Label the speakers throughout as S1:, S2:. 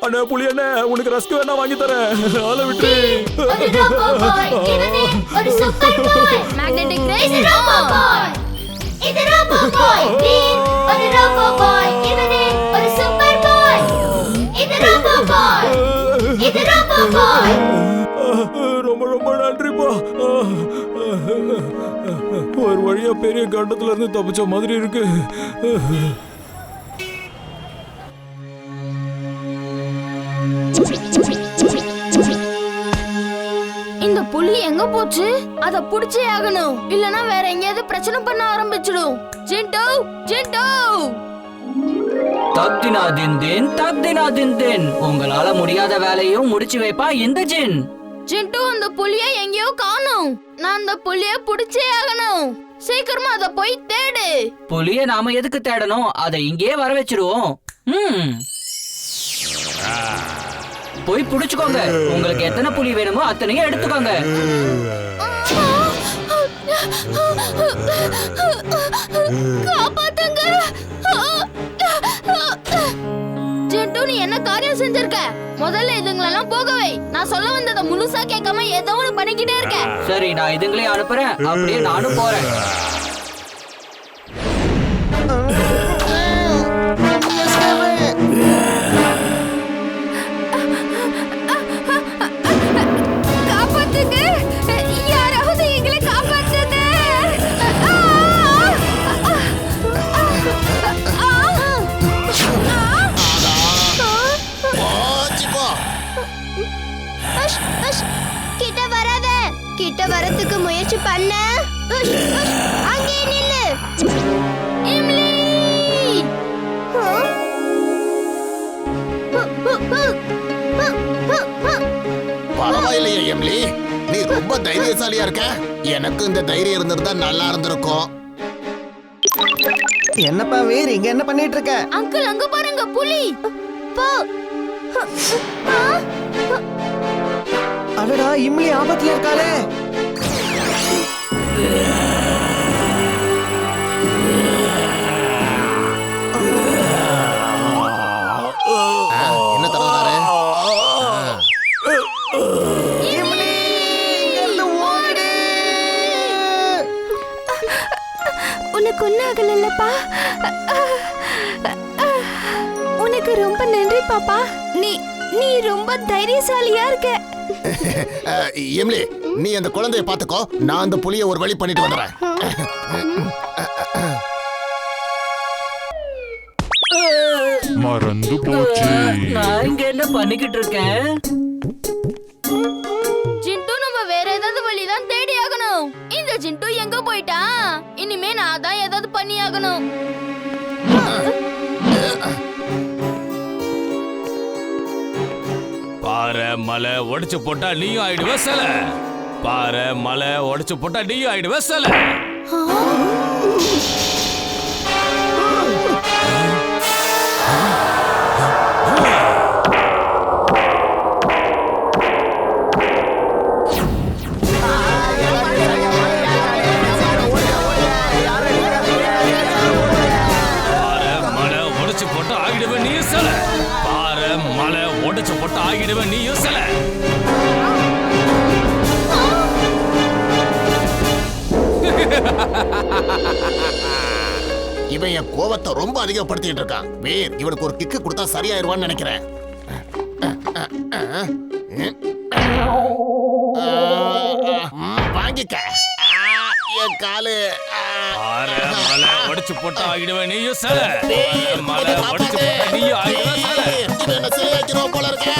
S1: அண்ணா புலி அண்ணா, உனக்கு ரஸ்க் வேணா வாங்கி தரேன். ஆளை விட்டு.
S2: ஒரு ரோபோ பாய், இவனே ஒரு சூப்பர் பாய். மேக்னெட்டிக் ரேஸ் ரோபோ பாய். இது ரோபோ பாய். ஒரு ரோபோ பாய், இவனே ஒரு சூப்பர் பாய். இது ரோபோ பாய். இது ரோபோ பாய்.
S1: ரொம்ப ரொம்ப நன்றிப்பா. ஒரு வழியா பெரிய கண்டத்துல இருந்து தப்பிச்ச மாதிரி இருக்கு.
S3: இந்த புலி எங்க போச்சு? அத புடிச்சே ஆகணும், இல்லனா வேற எங்கயாவது பிரச்சனை பண்ண ஆரம்பிச்சிடும். ஜிண்டு ஜிண்டு
S4: தக்தினா தின் தின், உங்களால முடியாத வேலையும் முடிச்சு வைப்பா இந்த ஜின்.
S3: ஜிண்டு அந்த புலிய எங்கேயோ காணோம். நான் அந்த புலிய புடிச்சே ஆகணும். சீக்கிரமா அத போய் தேடு.
S4: புலிய நாம எதுக்கு தேடணும்? அதை இங்கே வர வச்சிருவோம். போய் புடிச்சுக்கோங்க. உங்களுக்கு எத்தனை புலி வேணுமோ அத்தனையும் எடுத்துக்கோங்க.
S3: காப்பாத்துங்க. ஜிண்டு, நீ என்ன காரியம் செஞ்சிருக்க? முதல்ல இதுங்களெல்லாம் போகவே. நான் சொல்ல வந்ததை முழுசா கேட்காம ஏதோ ஒண்ணு பண்ணிக்கிட்டே இருக்க.
S4: சரி, நான் இதுங்களையும் அனுப்புறேன். அப்படியே நானும் போறேன்.
S3: காப்பாத்துங்க, யாராவது எங்களை காப்பாத்துங்க.
S2: கிட்ட வராத. கிட்ட வரதுக்கு முயற்சி பண்ண. அங்கே நில்லு.
S3: இம்லி,
S5: பரவாயில்லையே எம்லி, நீ ரொம்ப தைரியசாலியா இருக்க. எனக்கு இந்த தைரியம் இருந்திருந்தா நல்லா இருந்திருக்கும்.
S6: என்னப்பா வீர், இங்க என்ன பண்ணிட்டு இருக்க?
S3: அங்கிள் அங்க பாருங்க, புலி. போ.
S6: அடடா, இம்லி ஆபத்துல இருக்காளே.
S5: என்ன தரதாரு?
S3: உனக்கு ஒன்னாகலப்பா. உனக்கு ரொம்ப நன்றி பாப்பா. நீ நீ ரொம்ப தைரியசாலியா இருக்க.
S5: எம்லி, நீ அந்த குழந்தைய பாத்துக்கோ. நான் அந்த புலிய ஒரு வழி பண்ணிட்டு வந்துடுறேன்.
S7: மறந்து போச்சு.
S4: நான் இங்க என்ன பண்ணிக்கிட்டு இருக்கேன்?
S3: ஜிண்டு, நம்ம வேற ஏதாவது வழிதான் தேடி ஆகணும். இந்த ஜிண்டு எங்க போயிட்டான்? இனிமே நான் தான் ஏதாவது பண்ணி ஆகணும்.
S1: பாறை மலை உடைச்சு போட்டா நீயும் ஆயிடுவ சில. பாறை மலை உடைச்சு போட்டா நீயும் ஆயிடுவ சில. ஆகிடுவேன் நீ யோசல.
S5: இவன் என் கோவத்தை ரொம்ப அதிகப்படுத்திட்டு இருக்கான். வீர், இவனுக்கு ஒரு கிக்கு கொடுத்தா சரியாயிருவான்னு நினைக்கிறேன். வாங்கிக்க. என் காலு.
S1: மலை உடைச்சு போட்டா ஆகிடுவேன் நீ யோசல. மலை உடைச்சு போட்டா நீ ஆகிடுவேன்.
S5: என்ன சிலையாக்கிறோம் போல இருக்க.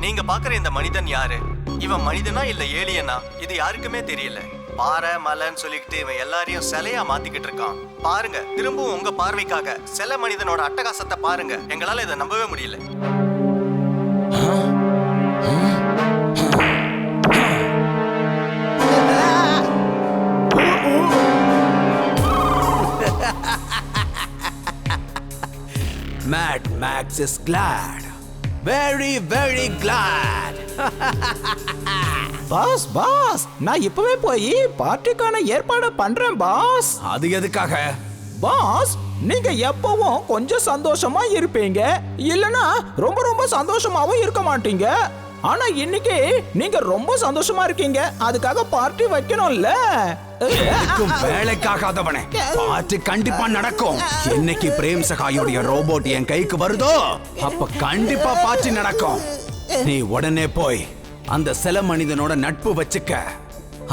S8: நீங்க பாக்குற இந்த மனிதன் யாரு? இவன் மனிதனா இல்ல ஏலியனா? இது யாருக்குமே தெரியல. பாறை மலைன்னு சொல்லிக்கிட்டு இவன் எல்லாரையும் சிலையா மாத்திக்கிட்டு இருக்கான். பாருங்க, திரும்பவும் உங்க பார்வைக்காக சில மனிதனோட அட்டகாசத்தை பாருங்க. எங்களால இதை நம்பவே முடியல.
S9: Mad Max is glad. Very, very glad.
S6: Boss, நான் இப்பவே போய் பார்ட்டிக்கான ஏற்பாடு பண்றேன் பாஸ்.
S9: அது எதுக்காக?
S7: பாஸ், நீங்க எப்பவும் கொஞ்சம் சந்தோஷமா இருப்பீங்க, இல்லனா ரொம்ப ரொம்ப சந்தோஷமாவும் இருக்க மாட்டீங்க. ஆனா இன்னைக்கு நீங்க ரொம்ப சந்தோஷமா இருக்கீங்க, அதுக்காக பார்ட்டி வைக்கணும்ல.
S9: வேலைக்காகாதவனே, பார்ட்டி கண்டிப்பா நடக்கும். என்னைக்கு பிரேம் சகாயோடைய ரோபோட் என் கைக்கு வருதோ அப்ப கண்டிப்பா பார்ட்டி நடக்கும். நீ உடனே போய் அந்த சில மனிதனோட நட்பு வச்சுக்க.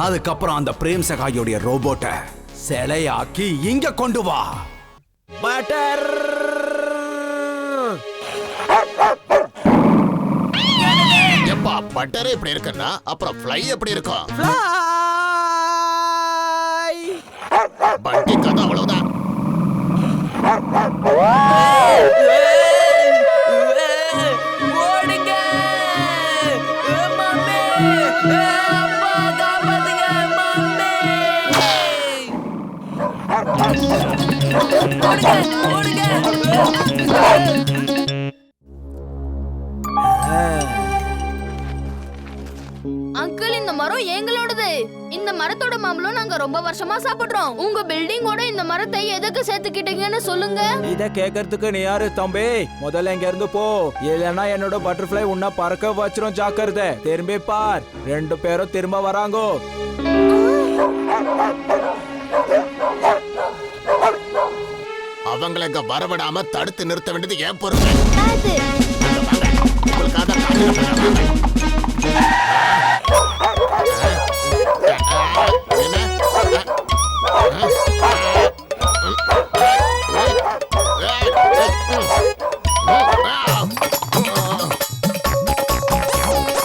S9: அதுக்கப்புறம் அந்த பிரேம் சகாயோடைய ரோபோட்டை சிலையாக்கி இங்க கொண்டு வா.
S7: பட்டர்
S5: எப்பா பட்டரே இப்படி இருக்குன்னா அப்புறம் ஃப்ளை எப்படி இருக்கும்? பண்டி கதை அவ்வளவுதான்.
S3: அங்கிள், இந்த மரம் எங்களோடது. இந்த மரத்தோட மாம்பழம் நாங்க ரொம்ப வருஷமா சாப்பிடுறோம். உங்க பில்டிங்கோட இந்த மரத்தை எதுக்கு சேர்த்துக்கிட்டீங்கன்னு சொல்லுங்க.
S7: இத கேக்குறதுக்கு நீ யாரு தம்பி? முதல்ல இங்க இருந்து போ, இல்லனா என்னோட பட்டர்ஃப்ளை உன்னை பறக்க வச்சிரும். ஜாக்கிரதை, திரும்பி பார். 2 பேரும் திரும்ப வராங்கோ.
S5: அவங்களை இங்க வரவிடாம தடுத்து நிறுத்த வேண்டியது ஏன் பொறுப்பு?
S2: அது
S5: உங்களுக்காக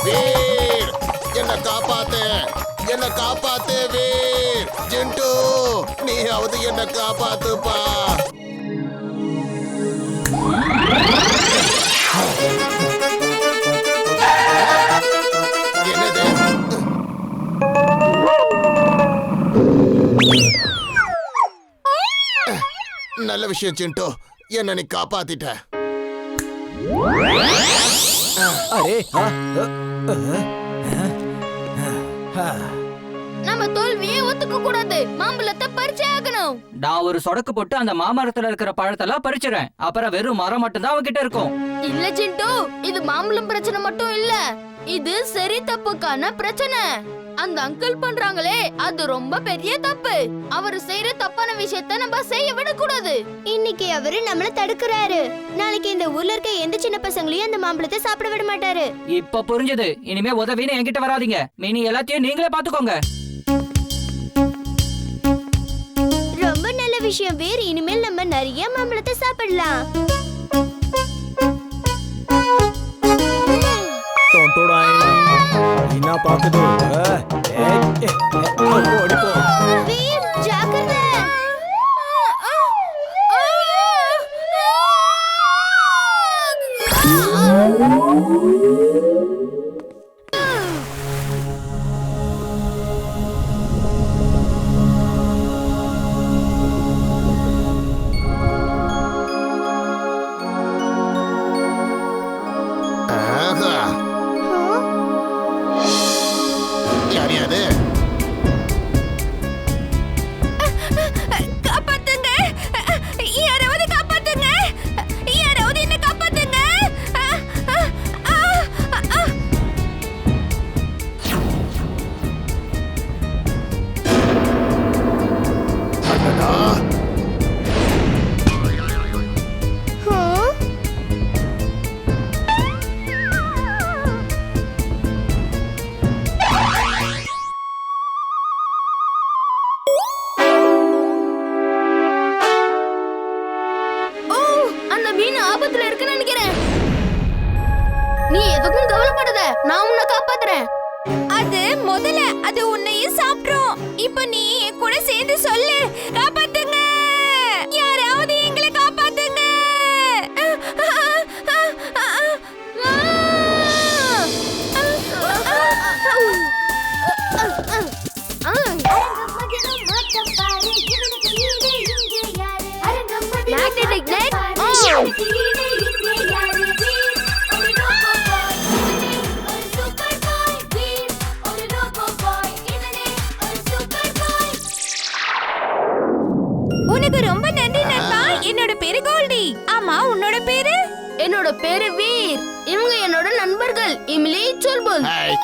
S5: வீர், என்ன காப்பாத்து, என்ன காப்பாத்து வீர். ஜிண்டு, நீயாவது என்ன காப்பாத்துப்பா. என்னது? நல்ல விஷயம் சிண்டு, என்ன நீ காப்பாத்திட்ட.
S7: அரே,
S3: நம்ம தோல்வியை ஒத்துக்க கூடாது. மாம்பழத்தை பறிச்சே ஆகணும்.
S4: நான் ஒரு சொடக்கு போட்டு அந்த மாமரத்துல இருக்கிற பழத்தெல்லாம் பறிச்சிடுறேன். அப்புறம் வெறும் மரம் மட்டும் தான் அவகிட்ட இருக்கும்.
S3: இல்ல சிண்டு, இது மாம்பழம் பிரச்சனை மட்டும் இல்ல, இது சரி தப்புக்கான பிரச்சனை. அந்த அங்கிள் பண்றாங்களே, அது ரொம்ப பெரிய தப்பு. அவரு செய்யற தப்பான விஷயத்த நம்ம செய்ய விடக்கூடாது.
S2: இன்னைக்கு அவரு நம்மள தடுக்கிறாரு. நாளைக்கு இந்த ஊர்ல இருக்க எந்த சின்ன பசங்களையும் அந்த மாம்பழத்தை சாப்பிட விட மாட்டாரு.
S4: இப்ப புரிஞ்சது. இனிமே உதவின்னு என்கிட்ட வராதீங்க. மீனி எல்லாத்தையும் நீங்களே பாத்துக்கோங்க.
S2: ரொம்ப நல்ல விஷயம் வீர். இனிமேல் நம்ம நிறைய மாம்பழத்தை சாப்பிடலாம்.
S7: என்ன பாக்குது? ஓடிப்போ.
S2: வீர், ஜாக்கிரதை.
S5: ஆஹா. யார் யாரு?
S2: காப்பாத்துங்க, யாராவது காப்பாத்துங்க, யாராவது என்ன காப்பாத்துங்க.
S5: அடடா.
S3: அந்த மீன் ஆபத்துல இருக்குன்னு நினைக்கிறேன். நீ எதுக்கும் கவலைப்படாத, நான் உன்னை காப்பாத்துறேன்.
S2: அது முதல்ல அது உன்னையும் சாப்பிடும். இப்ப நீ என் கூட சேர்ந்து சொல்லு, காப்பாத்துங்க, யாராவது எங்களை காப்பாத்துங்க.
S3: Magnetic net.
S2: உனக்கு ரொம்ப நன்றி
S3: இவங்களோட பேரு வீர். இவங்க என்னோட நண்பர்கள் இம்லி, சுல்புல்.
S5: ஹாய்.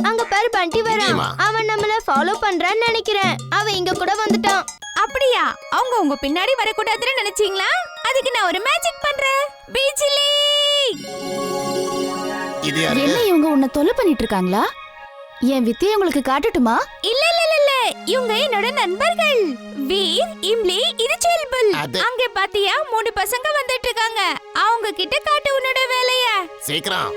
S2: அங்க பாரு பண்டி வரான்.
S5: நிச்சயமா.
S2: அவன் நம்மள ஃபாலோ பண்றான்னு நினைக்கிறேன். அவன் இங்க கூட வந்துட்டான்.
S10: அப்படியா? அவங்க உங்க பின்னாடி வரக்கூடாதுன்னு நினைச்சீங்களா? அதுக்கு நான் ஒரு மேஜிக் பண்றேன். பீச்சிலி!
S5: இது யாரு?
S3: என்ன இவங்க உன்னை தொலை பண்ணிட்டு இருக்காங்களா? என் வித்தியை உங்களுக்கு காட்டட்டுமா?
S10: இல்ல இல்ல இல்ல இல்ல, இவங்க என்னோட நண்பர்கள். வீர், இம்லி, இது சுல்புல்.
S5: அது-
S10: அங்க பாத்தியா 3 பசங்க வந்துட்டு இருக்காங்க. அவங்க கிட்ட காட்டு உன்னோட வேலைய.
S5: சீக்கிரம்.